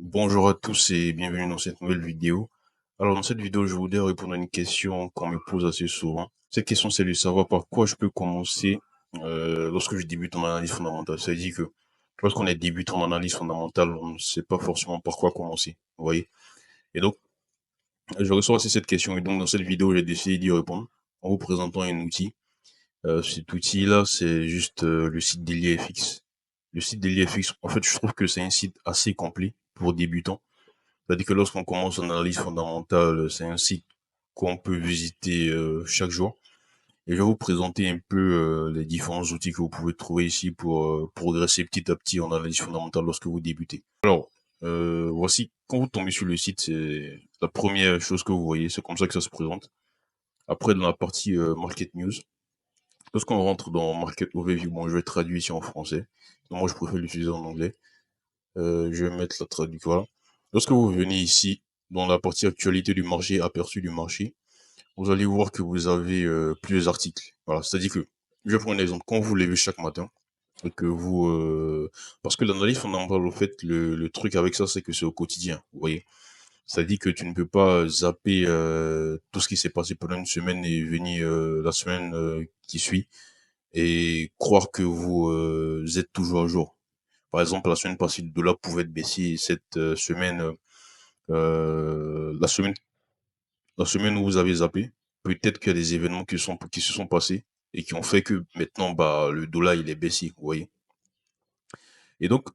Bonjour à tous et bienvenue dans cette nouvelle vidéo. Alors dans cette vidéo, je voudrais répondre à une question qu'on me pose assez souvent. Cette question, c'est de savoir par quoi je peux commencer lorsque je débute en analyse fondamentale. Ça veut dire que lorsqu'on est débutant en analyse fondamentale, on ne sait pas forcément par quoi commencer. Vous voyez? Et donc, je reçois aussi cette question et donc dans cette vidéo, j'ai décidé d'y répondre en vous présentant un outil. Cet outil-là, c'est juste le site d'EliaFX. Le site d'EliaFX, en fait, je trouve que c'est un site assez complet pour débutants. C'est-à-dire que lorsqu'on commence en analyse fondamentale, c'est un site qu'on peut visiter chaque jour. Et je vais vous présenter un peu les différents outils que vous pouvez trouver ici pour progresser petit à petit en analyse fondamentale lorsque vous débutez. Alors, voici, quand vous tombez sur le site, c'est la première chose que vous voyez, c'est comme ça que ça se présente. Après, dans la partie Market News, lorsqu'on rentre dans Market Overview, bon, je vais traduire ici en français. Donc, moi, je préfère l'utiliser en anglais. Je vais mettre la traduction. Voilà. Lorsque vous venez ici, dans la partie actualité du marché, aperçu du marché, vous allez voir que vous avez plusieurs articles. Voilà, c'est-à-dire que, je vais prendre un exemple, quand vous levez chaque matin, et que vous... parce que l'analyse fondamentale, au fait, le truc avec ça, c'est que c'est au quotidien, vous voyez. C'est-à-dire que tu ne peux pas zapper tout ce qui s'est passé pendant une semaine et venir la semaine qui suit et croire que vous êtes toujours à jour. Par exemple, la semaine passée, le dollar pouvait être baissé. Cette semaine, la semaine, la semaine où vous avez zappé, peut-être qu'il y a des événements qui se sont passés et qui ont fait que maintenant, bah, le dollar, il est baissé, vous voyez. Et donc,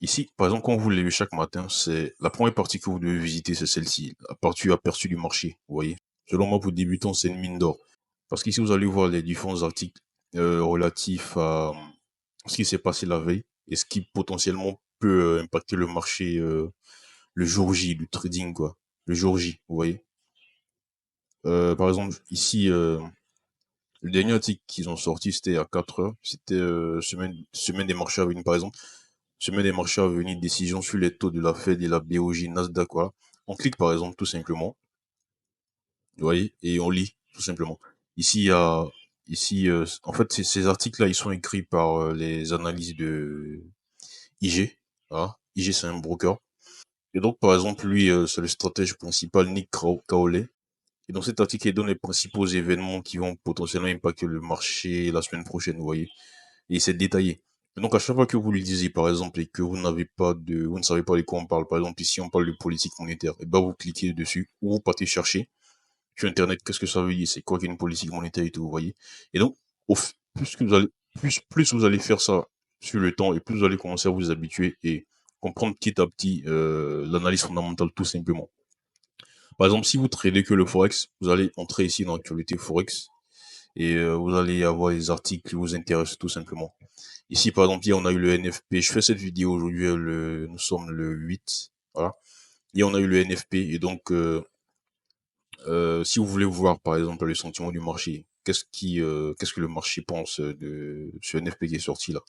ici, par exemple, quand vous levez chaque matin, c'est la première partie que vous devez visiter, c'est celle-ci, la partie aperçu du marché, vous voyez. Selon moi, pour débutants, c'est une mine d'or. Parce qu'ici, vous allez voir les différents articles relatifs à ce qui s'est passé la veille et ce qui potentiellement peut impacter le marché le jour J, du trading, quoi. Le jour J, vous voyez. Par exemple, ici, le dernier article qu'ils ont sorti, c'était à 4 heures. C'était semaine des marchés à venir, par exemple. Semaine des marchés à venir, décision sur les taux de la Fed et la BOJ, Nasdaq, voilà. On clique, par exemple, tout simplement, vous voyez, et on lit, tout simplement. Ici, il y a, ici, en fait, ces articles-là, ils sont écrits par les analyses de IG. Voilà. IG, c'est un broker. Et donc, par exemple, lui, c'est le stratège principal, Nick Kaole. Et dans cet article, il donne les principaux événements qui vont potentiellement impacter le marché la semaine prochaine, vous voyez. Et c'est détaillé. Et donc, à chaque fois que vous le lisez, par exemple, et que vous ne savez pas de quoi on parle, par exemple, ici, on parle de politique monétaire, et ben, vous cliquez dessus, ou vous partez chercher sur Internet, qu'est-ce que ça veut dire, c'est quoi qu'une politique monétaire et tout, vous voyez. Et donc, plus que vous allez, plus vous allez faire ça sur le temps, et plus vous allez commencer à vous habituer et comprendre petit à petit l'analyse fondamentale, tout simplement. Par exemple, si vous tradez que le Forex, vous allez entrer ici dans l'actualité Forex et vous allez avoir les articles qui vous intéressent tout simplement. Ici, par exemple, hier, on a eu le NFP. Je fais cette vidéo aujourd'hui, nous sommes le 8. Voilà. Hier, on a eu le NFP. Et donc, si vous voulez voir, par exemple, le sentiment du marché, qu'est-ce que le marché pense de ce NFP qui est sorti là?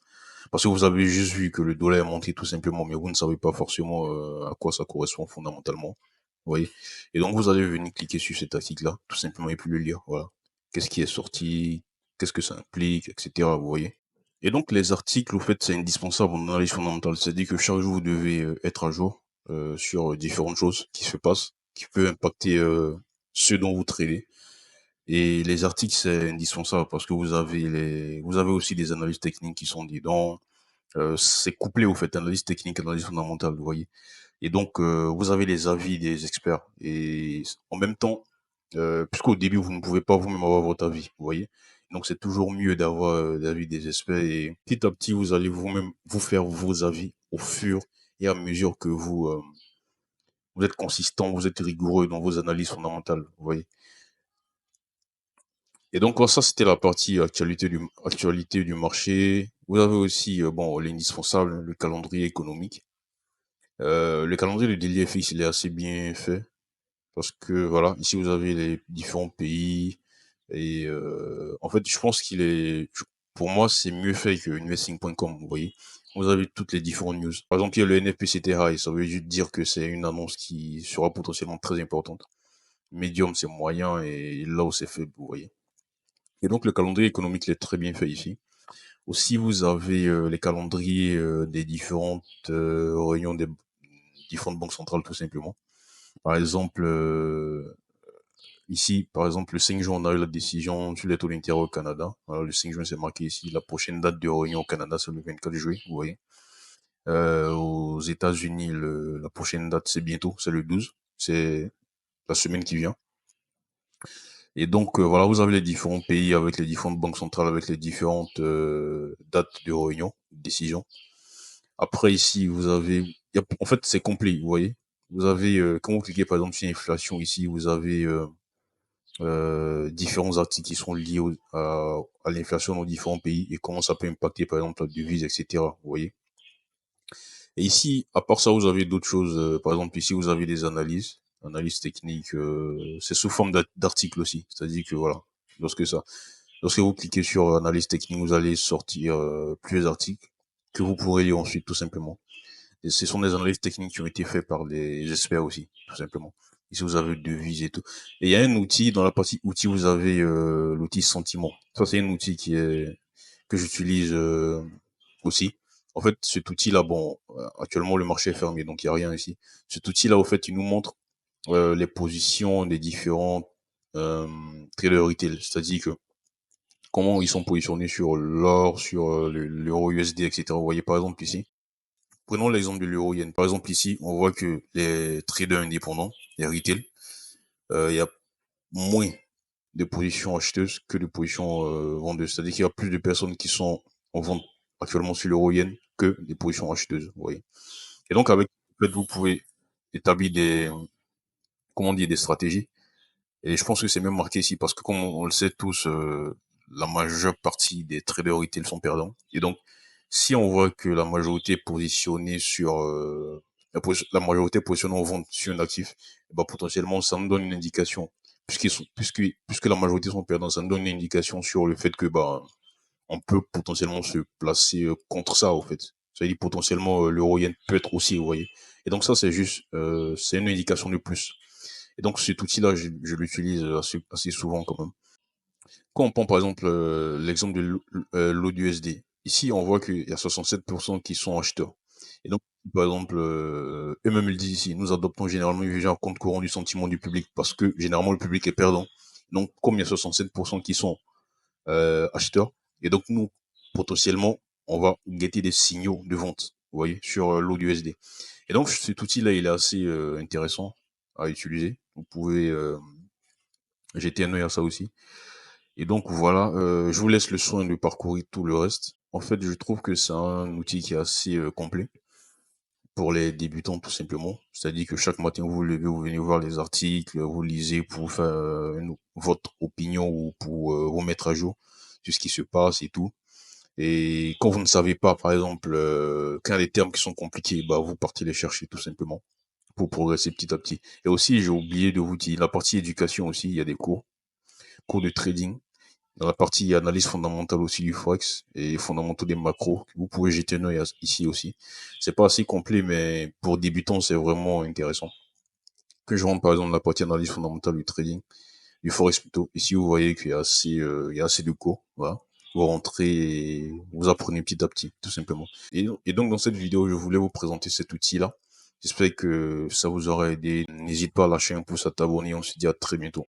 Parce que vous avez juste vu que le dollar est monté tout simplement, mais vous ne savez pas forcément à quoi ça correspond fondamentalement. Vous voyez. Et donc, vous allez venir cliquer sur cet article-là, tout simplement, et puis le lire. Voilà. Qu'est-ce qui est sorti? Qu'est-ce que ça implique? Etc. Vous voyez. Et donc, les articles, au fait, c'est indispensable en analyse fondamentale. C'est-à-dire que chaque jour, vous devez être à jour sur différentes choses qui se passent, qui peuvent impacter ce dont vous tradez. Et les articles, c'est indispensable parce que vous avez aussi des analyses techniques qui sont dedans. C'est couplé, au fait, analyse technique, analyse fondamentale, vous voyez. Et donc, vous avez les avis des experts. Et en même temps, puisqu'au début, vous ne pouvez pas vous-même avoir votre avis, vous voyez. Donc, c'est toujours mieux d'avoir l'avis des experts. Et petit à petit, vous allez vous-même vous faire vos avis au fur et à mesure que vous êtes consistant, vous êtes rigoureux dans vos analyses fondamentales, vous voyez. Et donc, ça, c'était la partie actualité du marché. Vous avez aussi, bon, l'indispensable, le calendrier économique. Le calendrier de Daily FX, il est assez bien fait. Parce que voilà, ici vous avez les différents pays et en fait je pense pour moi c'est mieux fait que investing.com, vous voyez. Vous avez toutes les différentes news. Par exemple, il y a le NFPCT High, ça veut juste dire que c'est une annonce qui sera potentiellement très importante. Medium c'est moyen et là où c'est faible, vous voyez. Et donc le calendrier économique il est très bien fait ici. Aussi vous avez les calendriers des différentes réunions différentes banques centrales tout simplement. Par exemple, ici, par exemple, le 5 juin, on a eu la décision sur les taux d'intérêt au Canada. Alors, le 5 juin, c'est marqué ici. La prochaine date de réunion au Canada, c'est le 24 juillet, vous voyez. Aux États-Unis, la prochaine date, c'est bientôt, c'est le 12. C'est la semaine qui vient. Et donc, voilà, vous avez les différents pays avec les différentes banques centrales, avec les différentes dates de réunion, de décision. Après, ici, vous avez... en fait, c'est complet, vous voyez. Vous avez, quand vous cliquez, par exemple, sur inflation, ici, vous avez différents articles qui sont liés à l'inflation dans différents pays et comment ça peut impacter, par exemple, la devise, etc. Vous voyez. Et ici, à part ça, vous avez d'autres choses. Par exemple, ici, vous avez des analyses techniques. C'est sous forme d'articles aussi. C'est-à-dire que voilà, lorsque vous cliquez sur analyse technique, vous allez sortir plusieurs articles que vous pourrez lire ensuite, tout simplement. Et ce sont des analyses techniques qui ont été faites par des experts aussi, tout simplement. Ici, vous avez devises et tout. Et il y a un outil, dans la partie outils, vous avez l'outil sentiment. Ça, c'est un outil que j'utilise aussi. En fait, cet outil-là, bon, actuellement, le marché est fermé, donc il n'y a rien ici. Cet outil-là, au fait, il nous montre les positions des différents traders retail. C'est-à-dire que comment ils sont positionnés sur l'or, sur l'euro USD, etc. Vous voyez, par exemple, ici. Prenons l'exemple de l'euro yen. Par exemple, ici, on voit que les traders indépendants, les retail, il y a moins de positions acheteuses que de positions vendeuses. C'est-à-dire qu'il y a plus de personnes qui sont en vente actuellement sur l'euro yen que des positions acheteuses, vous voyez. Et donc, avec, en fait, vous pouvez établir comment dire, des stratégies. Et je pense que c'est même marqué ici parce que comme on le sait tous, la majeure partie des traders retail sont perdants. Et donc, si on voit que la majorité est positionnée sur la majorité est positionnée en vente sur un actif, bah potentiellement ça nous donne une indication puisque la majorité sont perdants, ça nous donne une indication sur le fait que bah on peut potentiellement se placer contre ça au fait. Ça veut dire potentiellement l'euro yen peut être aussi, vous voyez. Et donc ça c'est juste c'est une indication de plus. Et donc cet outil-là, je l'utilise assez souvent quand même. Quand on prend par exemple l'exemple de l'ODUSD, ici on voit qu'il y a 67% qui sont acheteurs. Et donc, par exemple, eux-mêmes le disent ici, nous adoptons généralement une vision à compte courant du sentiment du public parce que généralement le public est perdant. Donc, comme il y a 67% qui sont acheteurs, et donc nous, potentiellement, on va guetter des signaux de vente, vous voyez, sur l'ODUSD. Et donc, cet outil-là, il est assez intéressant à utiliser. Vous pouvez jeter un œil à ça aussi. Et donc voilà, je vous laisse le soin de parcourir tout le reste. En fait, je trouve que c'est un outil qui est assez complet pour les débutants tout simplement. C'est-à-dire que chaque matin vous vous levez, vous venez voir les articles, vous lisez pour faire votre opinion ou pour vous mettre à jour sur ce qui se passe et tout. Et quand vous ne savez pas, par exemple, quand il y a des termes qui sont compliqués, bah vous partez les chercher tout simplement pour progresser petit à petit. Et aussi, j'ai oublié de vous dire, la partie éducation aussi, il y a des cours de trading dans la partie analyse fondamentale aussi du Forex et fondamentaux des macros, vous pouvez jeter un œil ici aussi. C'est pas assez complet, mais pour débutants, c'est vraiment intéressant. Que je rentre par exemple dans la partie analyse fondamentale du trading, du Forex plutôt. Ici, vous voyez qu'il y a assez de cours, voilà. Vous rentrez et vous apprenez petit à petit, tout simplement. Et donc, dans cette vidéo, je voulais vous présenter cet outil-là. J'espère que ça vous aura aidé. N'hésite pas à lâcher un pouce, à t'abonner. On se dit à très bientôt.